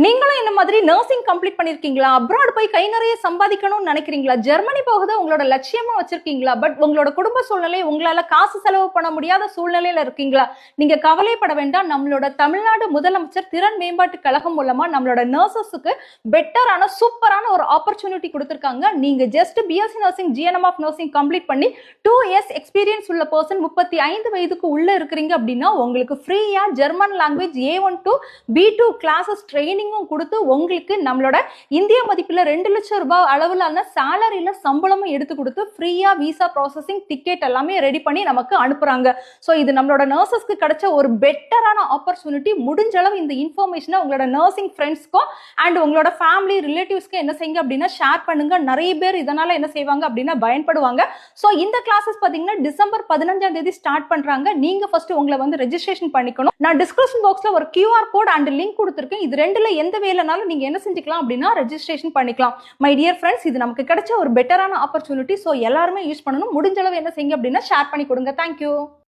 நீங்களும் இந்த மாதிரி நர்சிங் கம்ப்ளீட் பண்ணிருக்கீங்களா? அப்ராட் போய் கை நிறைய சம்பாதிக்கணும்னு நினைக்கிறீங்களா? ஜெர்மனி போகுது உங்களோட லட்சியமா வச்சிருக்கீங்களா? பட் உங்களோட குடும்ப சூழ்நிலை உங்களால காசு செலவு பண்ண முடியாத சூழ்நிலையில இருக்கீங்களா? நீங்க கவலைப்பட வேண்டாம். நம்மளோட தமிழ்நாடு முதலமைச்சர் திறன் மேம்பாட்டு கழகம் மூலமா நம்மளோட நர்சஸுக்கு பெட்டரான சூப்பரான ஒரு ஆப்பர்ச்சுனிட்டி கொடுத்திருக்காங்க. நீங்க just BSc nursing GNM of nursing complete பண்ணி 2 இயர்ஸ் எக்ஸ்பீரியன்ஸ் உள்ள பர்சன் 35 வயதுக்கு உள்ள இருக்கிறீங்க அப்படின்னா உங்களுக்கு ஃப்ரீயா German language A1 to B2 classes training கொடுத்து உங்களுக்கு நம்மளோட இந்திய மதிப்புல 2 லட்சம் ரூபாய் அளவிலான சாலரியில சம்பளமும் எடுத்து கொடுத்து ஃப்ரீயா விசா ப்ராசஸிங் டிக்கெட் எல்லாமே ரெடி பண்ணி நமக்கு அனுப்புறாங்க. ஸோ இது நம்மளோட நர்சஸ்க்கு கிடைச்ச ஒரு பெட்டரான ஆப்பர்ச்சுனிட்டி. முடிஞ்ச அளவு இந்த இன்ஃபர்மேஷனை உங்களோட நர்சிங் ஃப்ரெண்ட்ஸ்க்கும் அண்ட் உங்களோட ஃபேமிலி ரிலேட்டிவ்ஸ்க்கு என்ன செய்யுங்க அப்படின்னா ஷேர் பண்ணுங்க. நிறைய பேர் இதனால என்ன செய்வாங்க அப்படின்னா பயன்படுவாங்க. ஸோ இந்த கிளாஸஸ் பார்த்தீங்கன்னா டிசம்பர் 15ஆம் தேதி ஸ்டார்ட் பண்றாங்க. நீங்க ஃபர்ஸ்ட் உங்களை வந்து ரெஜிஸ்ட்ரேஷன் பண்ணிக்கணும். நான் டிஸ்கிரிப்ஷன் பாக்ஸ்ல ஒரு QR கோட் அண்ட் லிங்க் கொடுத்துருக்கேன். இது ரெண்டுல எந்த வேலைனாலும் நீங்க என்ன செஞ்சுக்கலாம் அப்படின்னா ரெஜிஸ்ட்ரேஷன் பண்ணிக்கலாம். மை டியர் ஃப்ரெண்ட்ஸ், இது நமக்கு கிடைச்ச ஒரு பெட்டரான ஆப்பர்ச்சுனிட்டி. ஸோ எல்லாருமே யூஸ் பண்ணணும். முடிஞ்ச அளவு என்ன செய்யுங்க அப்படின்னா ஷேர் பண்ணி கொடுங்க. தேங்க்யூ.